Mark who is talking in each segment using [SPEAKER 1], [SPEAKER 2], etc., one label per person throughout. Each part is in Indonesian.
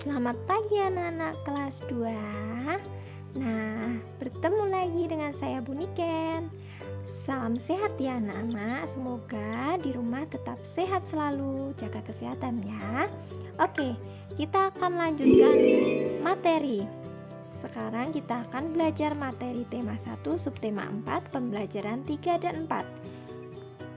[SPEAKER 1] Selamat pagi anak-anak kelas 2. Nah, bertemu lagi dengan saya Bu Niken. Salam sehat ya anak-anak. Semoga di rumah tetap sehat selalu. Jaga kesehatan ya. Oke, kita akan lanjutkan materi. Sekarang kita akan belajar materi tema 1, subtema 4, pembelajaran 3 dan 4.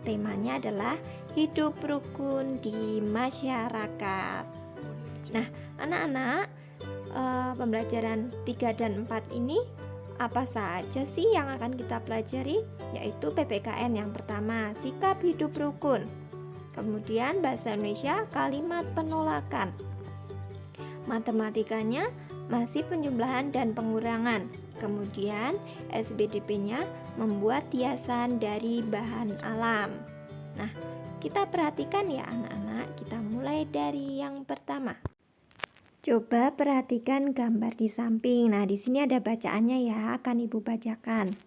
[SPEAKER 1] Temanya adalah hidup rukun di masyarakat. Nah, anak-anak, pembelajaran 3 dan 4 ini apa saja sih yang akan kita pelajari? Yaitu PPKN yang pertama, sikap hidup rukun. Kemudian bahasa Indonesia, kalimat penolakan. Matematikanya masih penjumlahan dan pengurangan. Kemudian SBDP-nya membuat hiasan dari bahan alam. Nah, kita perhatikan ya anak-anak, kita mulai dari yang pertama. Coba perhatikan gambar di samping. Nah, di sini ada bacaannya ya, akan Ibu bacakan.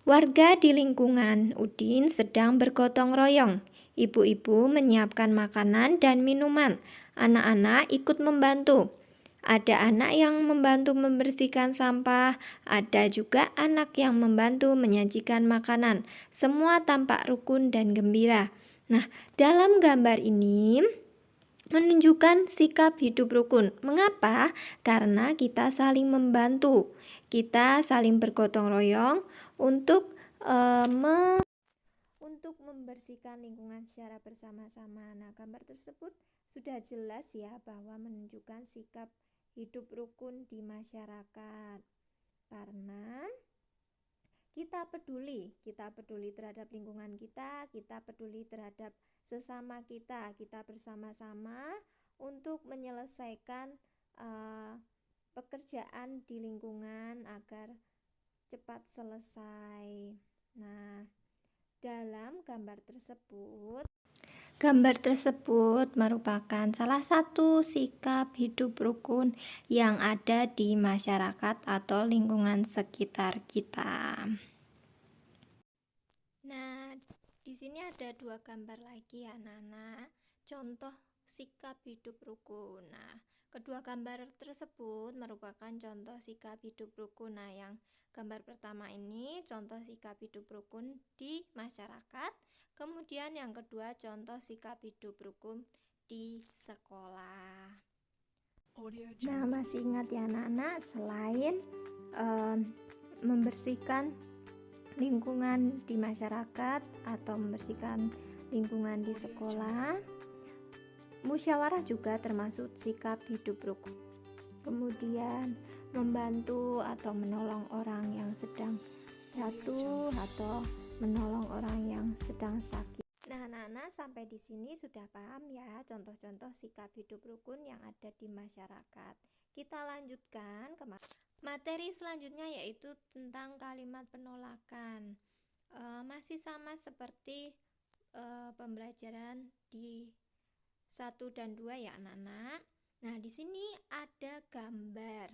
[SPEAKER 1] Warga di lingkungan Udin sedang bergotong royong. Ibu-ibu menyiapkan makanan dan minuman. Anak-anak ikut membantu. Ada anak yang membantu membersihkan sampah, ada juga anak yang membantu menyajikan makanan. Semua tampak rukun dan gembira. Nah, dalam gambar ini menunjukkan sikap hidup rukun. Mengapa? Karena kita saling membantu. Kita saling bergotong royong untuk membersihkan lingkungan secara bersama-sama. Nah, gambar tersebut sudah jelas ya bahwa menunjukkan sikap hidup rukun di masyarakat. Karena kita peduli terhadap lingkungan kita peduli terhadap sesama kita bersama-sama untuk menyelesaikan pekerjaan di lingkungan agar cepat selesai. Nah, dalam gambar tersebut merupakan salah satu sikap hidup rukun yang ada di masyarakat atau lingkungan sekitar kita. Nah, di sini ada dua gambar lagi ya anak-anak, contoh sikap hidup rukun. Nah, kedua gambar tersebut merupakan contoh sikap hidup rukun. Nah, yang gambar pertama ini contoh sikap hidup rukun di masyarakat. Kemudian yang kedua contoh sikap hidup rukun di sekolah. Nah, masih ingat ya anak-anak, selain membersihkan lingkungan di masyarakat atau membersihkan lingkungan di sekolah, musyawarah juga termasuk sikap hidup rukun. Kemudian membantu atau menolong orang yang sedang jatuh atau menolong orang yang sedang sakit. Nah, anak-anak sampai di sini sudah paham ya contoh-contoh sikap hidup rukun yang ada di masyarakat. Kita lanjutkan ke materi selanjutnya, yaitu tentang kalimat penolakan. Masih sama seperti pembelajaran di 1 dan 2 ya anak-anak. Nah, di sini ada gambar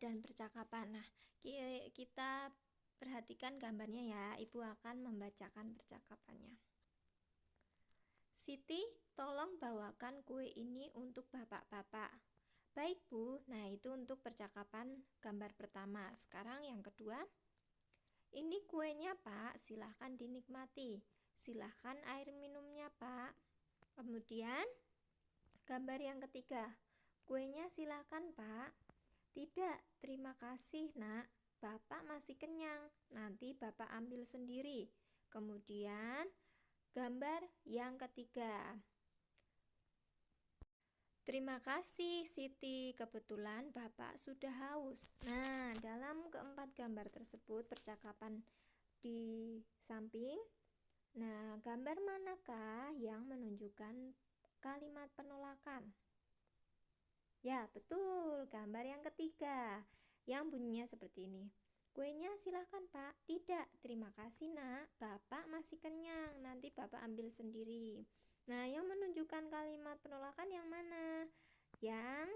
[SPEAKER 1] dan percakapan. Nah, kita perhatikan gambarnya ya. Ibu akan membacakan percakapannya. Siti, tolong bawakan kue ini untuk bapak-bapak. Baik Bu. Nah, itu untuk percakapan gambar pertama. Sekarang yang kedua. Ini kuenya Pak, silahkan dinikmati. Silahkan air minumnya Pak. Kemudian gambar yang ketiga. Kuenya silahkan Pak. Tidak, terima kasih Nak. Bapak masih kenyang, nanti Bapak ambil sendiri. Kemudian gambar yang ketiga. Terima kasih Siti, kebetulan Bapak sudah haus. Nah, dalam keempat gambar tersebut percakapan di samping. Nah, gambar manakah yang menunjukkan kalimat penolakan? Ya, betul, gambar yang ketiga yang bunyinya seperti ini. Kuenya silahkan Pak. Tidak, terima kasih Nak. Bapak masih kenyang, nanti Bapak ambil sendiri. Nah, yang menunjukkan kalimat penolakan yang mana? Yang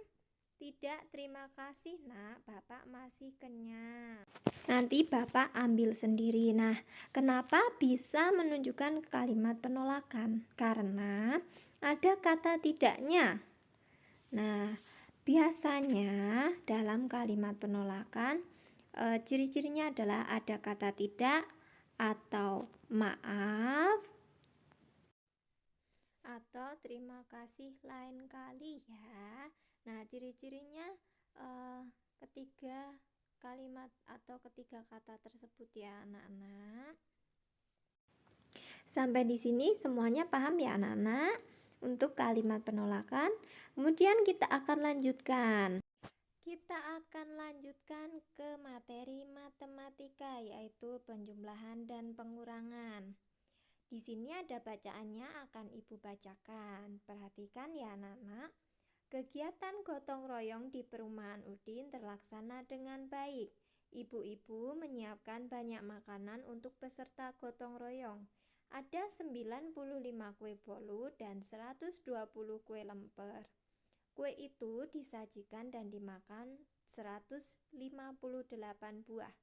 [SPEAKER 1] tidak, terima kasih Nak. Bapak masih kenyang, nanti Bapak ambil sendiri. Nah, kenapa bisa menunjukkan kalimat penolakan? Karena ada kata tidaknya. Nah, biasanya dalam kalimat penolakan ciri-cirinya adalah ada kata tidak atau maaf atau terima kasih lain kali ya. Nah, ciri-cirinya ketiga kalimat atau ketiga kata tersebut ya anak-anak. Sampai di sini semuanya paham ya anak-anak untuk kalimat penolakan. Kemudian kita akan lanjutkan. Kita akan lanjutkan ke materi matematika yaitu penjumlahan dan pengurangan. Di sini ada bacaannya akan Ibu bacakan. Perhatikan ya anak-anak. Kegiatan gotong royong di perumahan Udin terlaksana dengan baik. Ibu-ibu menyiapkan banyak makanan untuk peserta gotong royong. Ada 95 kue bolu dan 120 kue lemper. Kue itu disajikan dan dimakan 158 buah.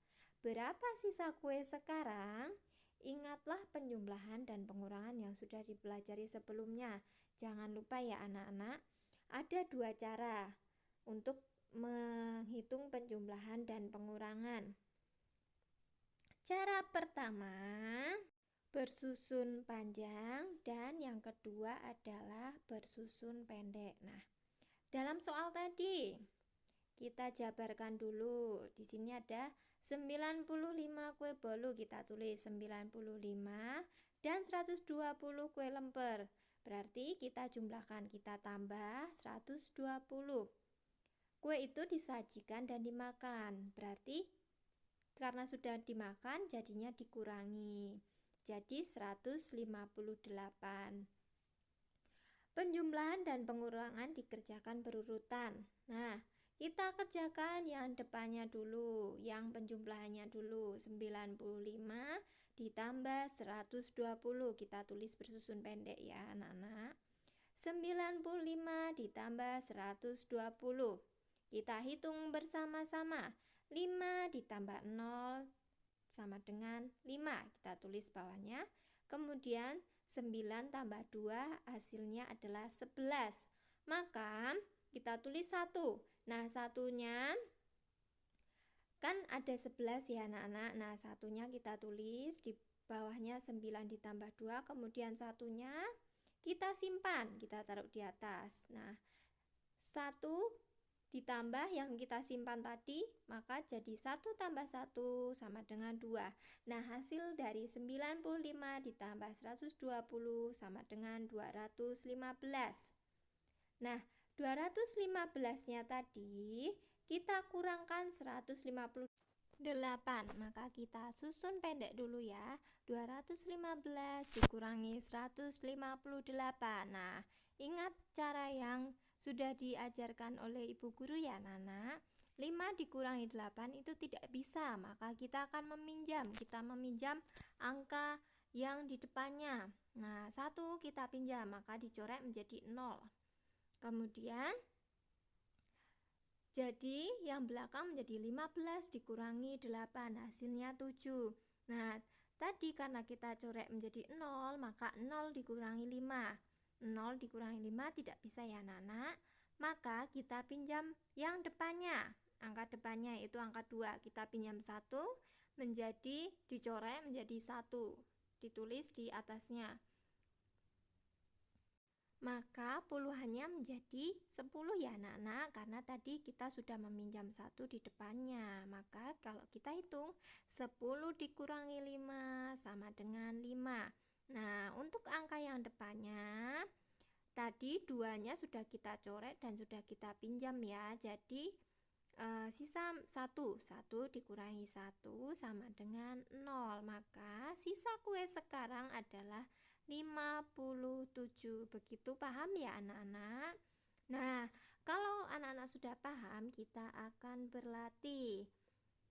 [SPEAKER 1] Berapa sisa kue sekarang? Ingatlah penjumlahan dan pengurangan yang sudah dipelajari sebelumnya. Jangan lupa ya anak-anak, ada dua cara untuk menghitung penjumlahan dan pengurangan. Cara pertama, bersusun panjang dan yang kedua adalah bersusun pendek. Nah, dalam soal tadi kita jabarkan dulu. Di sini ada 95 kue bolu, kita tulis 95 dan 120 kue lemper. Berarti kita jumlahkan, kita tambah 120. Kue itu disajikan dan dimakan. Berarti karena sudah dimakan jadinya dikurangi. Jadi 158. Penjumlahan dan pengurangan dikerjakan berurutan. Nah, kita kerjakan yang depannya dulu, yang penjumlahannya dulu. 95 ditambah 120, kita tulis bersusun pendek ya anak-anak. 95 ditambah 120, kita hitung bersama-sama. 5 ditambah 0 sama dengan 5, kita tulis bawahnya. Kemudian 9 tambah 2 hasilnya adalah 11. Maka kita tulis 1. Nah, satunya kan ada 11 ya anak-anak. Nah, satunya kita tulis di bawahnya 9 ditambah 2. Kemudian satunya kita simpan, kita taruh di atas. Nah, 1 ditambah yang kita simpan tadi, maka jadi 1 tambah 1 sama dengan 2. Nah, hasil dari 95 ditambah 120 sama dengan 215. Nah, 215-nya tadi kita kurangkan 158. Maka kita susun pendek dulu ya. 215 dikurangi 158. Nah, ingat cara yang sudah diajarkan oleh ibu guru ya Nana. 5 dikurangi 8 itu tidak bisa, maka kita akan meminjam. Kita meminjam angka yang di depannya. Nah, 1 kita pinjam, maka dicoret menjadi 0. Kemudian jadi yang belakang menjadi 15 dikurangi 8, hasilnya 7. Nah, tadi karena kita coret menjadi 0, maka 0 dikurangi 5. 0 dikurangi 5 tidak bisa ya Nana. Maka kita pinjam yang depannya. Angka depannya itu angka 2. Kita pinjam 1 menjadi dicoret menjadi 1. Ditulis di atasnya. Maka puluhannya menjadi 10 ya anak-anak, karena tadi kita sudah meminjam 1 di depannya. Maka kalau kita hitung 10 dikurangi 5 sama dengan 5. Nah, untuk angka yang depannya tadi 2-nya sudah kita coret dan sudah kita pinjam ya. Jadi sisa 1 dikurangi 1 sama dengan 0. Maka sisa kue sekarang adalah 57. Begitu paham ya anak-anak? Nah, kalau anak-anak sudah paham, kita akan berlatih.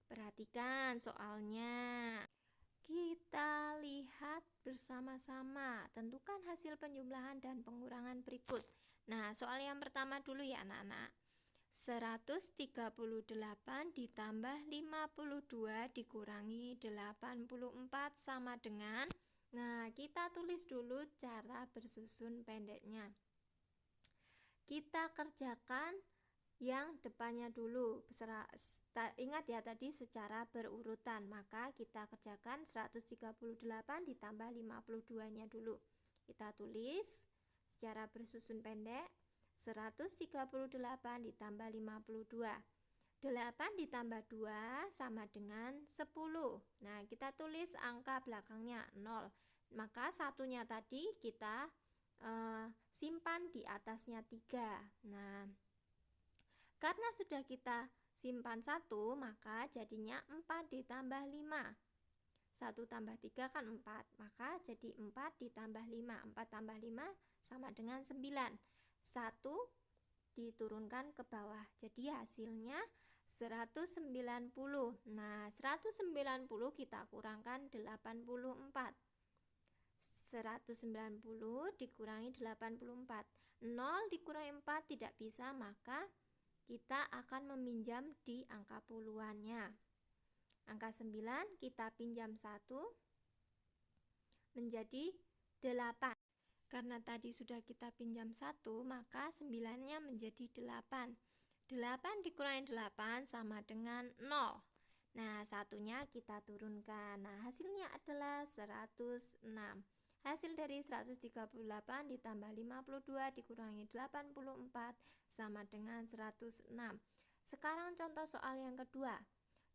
[SPEAKER 1] Perhatikan soalnya. Kita lihat bersama-sama. Tentukan hasil penjumlahan dan pengurangan berikut. Nah, soal yang pertama dulu ya anak-anak. 138 ditambah 52 dikurangi 84 sama dengan. Nah, kita tulis dulu cara bersusun pendeknya. kita kerjakan yang depannya dulu. Ingat ya tadi secara berurutan, maka kita kerjakan 138 ditambah 52-nya dulu. Kita tulis secara bersusun pendek, 138 ditambah 52. 8 ditambah 2 sama dengan 10. Nah, kita tulis angka belakangnya 0. Maka satunya tadi kita simpan di atasnya 3. Nah, karena sudah kita simpan 1, maka jadinya 4 ditambah 5. 1 tambah 3 kan 4, maka jadi 4 ditambah 5. 4 tambah 5 sama dengan 9. 1 diturunkan ke bawah, jadi hasilnya 190. Nah, 190 kita kurangkan 84. 190 dikurangi 84. 0 dikurangi 4 tidak bisa, maka kita akan meminjam di angka puluhannya. Angka 9 kita pinjam 1 menjadi 8. Karena tadi sudah kita pinjam 1, maka 9-nya menjadi 8. 8 dikurangi 8 sama dengan 0. Nah, satunya kita turunkan. Nah, hasilnya adalah 106. Hasil dari 138 ditambah 52 dikurangi 84 sama dengan 106. Sekarang contoh soal yang kedua.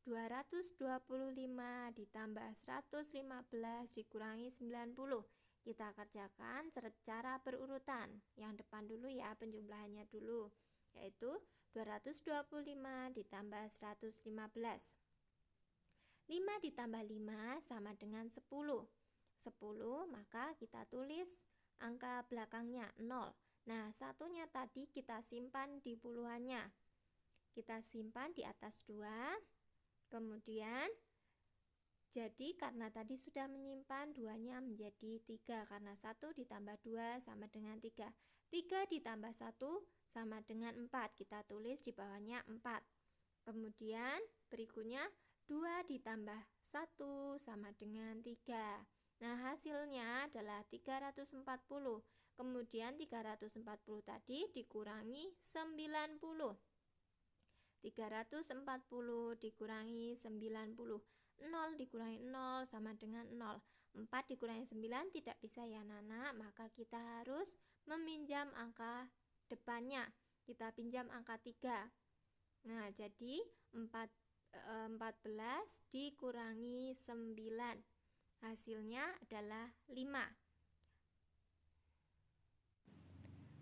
[SPEAKER 1] 225 ditambah 115 dikurangi 90. Kita kerjakan secara berurutan. Yang depan dulu ya, penjumlahannya dulu, yaitu 225 ditambah 115. 5 ditambah 5 sama dengan 10. 10, maka kita tulis angka belakangnya 0. Nah, satunya tadi kita simpan di puluhannya. Kita simpan di atas 2. Kemudian jadi karena tadi sudah menyimpan, 2-nya menjadi 3, karena 1 ditambah 2 sama dengan 3. 3 ditambah 1 sama dengan 4. Kita tulis di bawahnya 4. Kemudian berikutnya 2 ditambah 1 sama dengan 3. Nah, hasilnya adalah 340. Kemudian 340 tadi dikurangi 90. 340 dikurangi 90. 0 dikurangi 0 sama dengan 0. 4 dikurangi 9 tidak bisa ya Nana, maka kita harus meminjam angka depannya. Kita pinjam angka 3. Nah, jadi 14 dikurangi 9. Hasilnya adalah 5.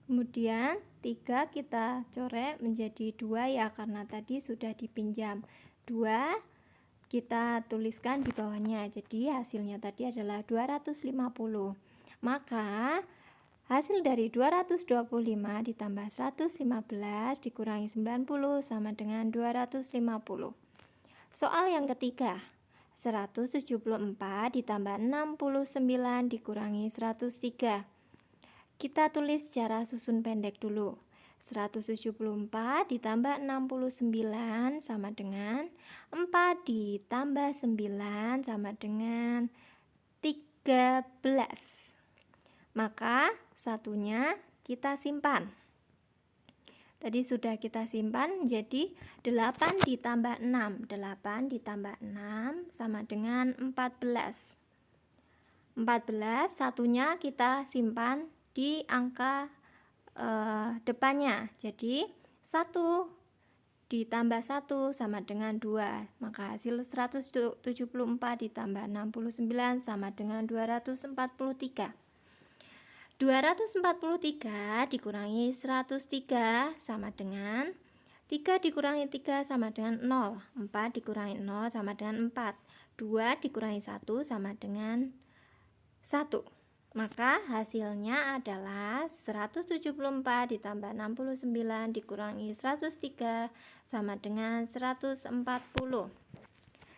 [SPEAKER 1] Kemudian 3 kita coret menjadi 2 ya, karena tadi sudah dipinjam. 2 kita tuliskan di bawahnya. Jadi hasilnya tadi adalah 250. Maka hasil dari 225 ditambah 115 dikurangi 90 sama dengan 250. Soal yang ketiga, 174 ditambah 69 dikurangi 103. Kita tulis secara susun pendek dulu. 174 ditambah 69 sama dengan 4 ditambah 9 sama dengan 13. Maka satunya kita simpan. Tadi sudah kita simpan, jadi 8 ditambah 6. 8 ditambah 6 sama dengan 14. 14 satunya kita simpan di angka depannya. Jadi 1 ditambah 1 sama dengan 2. Maka hasil 174 ditambah 69 sama dengan 243. 243 dikurangi 103 sama dengan 3 dikurangi 3 sama dengan 0. 4 dikurangi 0 sama dengan 4. 2 dikurangi 1 sama dengan 1. Maka hasilnya adalah 174 ditambah 69 dikurangi 103 sama dengan 140.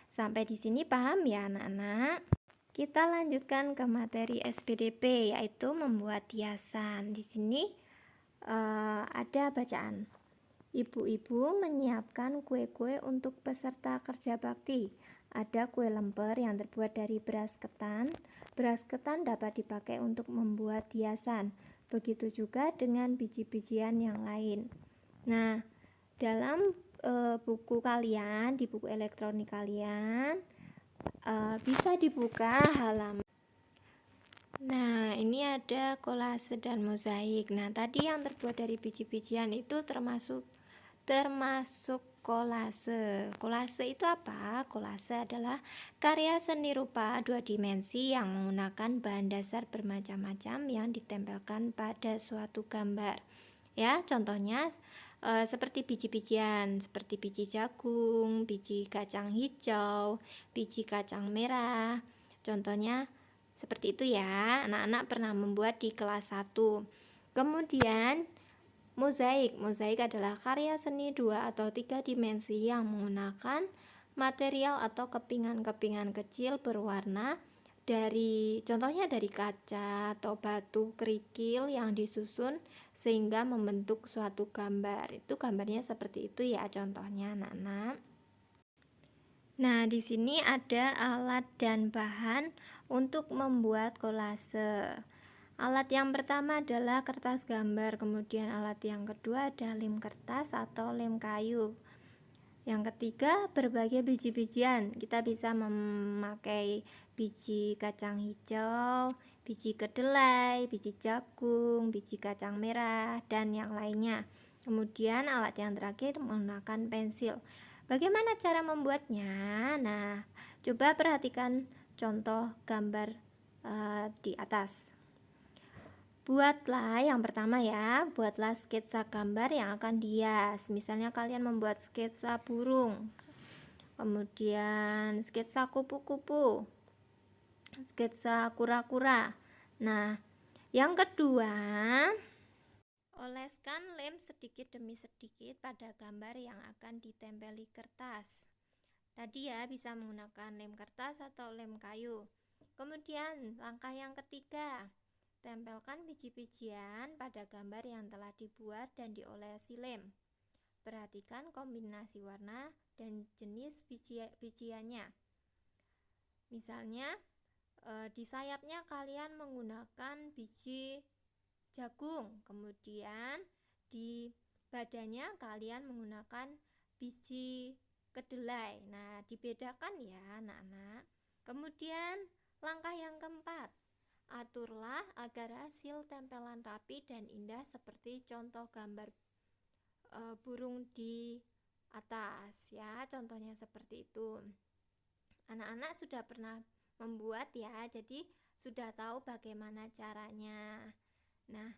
[SPEAKER 1] Sampai di sini paham ya anak-anak? Kita lanjutkan ke materi SPDP, yaitu membuat hiasan. Di sini ada bacaan. Ibu-ibu menyiapkan kue-kue untuk peserta kerja bakti. Ada kue lemper yang terbuat dari beras ketan. Beras ketan dapat dipakai untuk membuat hiasan. Begitu juga dengan biji-bijian yang lain. Nah, dalam buku kalian, di buku elektronik kalian, bisa dibuka halaman. Nah, ini ada kolase dan mozaik. Nah, tadi yang terbuat dari biji-bijian itu termasuk kolase. Kolase itu apa? Kolase adalah karya seni rupa dua dimensi yang menggunakan bahan dasar bermacam-macam yang ditempelkan pada suatu gambar. Ya, contohnya seperti biji-bijian, seperti biji jagung, biji kacang hijau, biji kacang merah. Contohnya seperti itu ya. Anak-anak pernah membuat di kelas 1. Kemudian mozaik adalah karya seni 2 atau 3 dimensi yang menggunakan material atau kepingan-kepingan kecil berwarna contohnya dari kaca atau batu kerikil yang disusun sehingga membentuk suatu gambar. Itu gambarnya seperti itu ya contohnya, anak-anak. Nah, di sini ada alat dan bahan untuk membuat kolase. Alat yang pertama adalah kertas gambar, kemudian alat yang kedua ada lem kertas atau lem kayu. Yang ketiga, berbagai biji-bijian. Kita bisa memakai biji kacang hijau, biji kedelai, biji jagung, biji kacang merah, dan yang lainnya. Kemudian alat yang terakhir menggunakan pensil. Bagaimana cara membuatnya? Nah, coba perhatikan contoh gambar di atas. Buatlah yang pertama ya, buatlah sketsa gambar yang akan dihias. Misalnya kalian membuat sketsa burung, kemudian sketsa kupu-kupu, sketsa kura-kura. Nah, yang kedua, oleskan lem sedikit demi sedikit pada gambar yang akan ditempeli kertas. Tadi ya bisa menggunakan lem kertas atau lem kayu. Kemudian langkah yang ketiga, tempelkan biji-bijian pada gambar yang telah dibuat dan diolesi lem. Perhatikan kombinasi warna dan jenis bijiannya. Misalnya di sayapnya kalian menggunakan biji jagung, kemudian di badannya kalian menggunakan biji kedelai. Nah, dibedakan ya anak-anak. Kemudian langkah yang keempat, aturlah agar hasil tempelan rapi dan indah seperti contoh gambar burung di atas ya, contohnya seperti itu. Anak-anak sudah pernah membuat ya, jadi sudah tahu bagaimana caranya. Nah,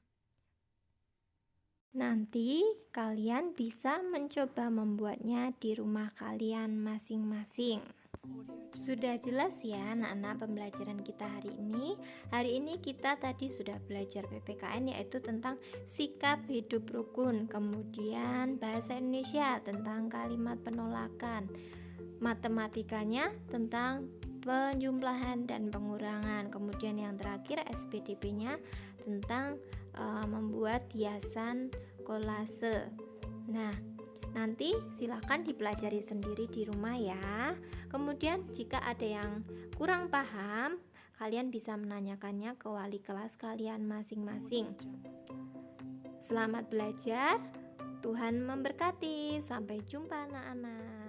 [SPEAKER 1] nanti kalian bisa mencoba membuatnya di rumah kalian masing-masing. Sudah jelas ya anak-anak pembelajaran kita hari ini. Hari ini kita tadi sudah belajar PPKN yaitu tentang sikap hidup rukun, kemudian bahasa Indonesia tentang kalimat penolakan, matematikanya tentang penjumlahan dan pengurangan, kemudian yang terakhir SPDP-nya tentang membuat hiasan kolase. Nah, nanti silakan dipelajari sendiri di rumah ya. Kemudian jika ada yang kurang paham, kalian bisa menanyakannya ke wali kelas kalian masing-masing. Selamat belajar, Tuhan memberkati. Sampai jumpa anak-anak.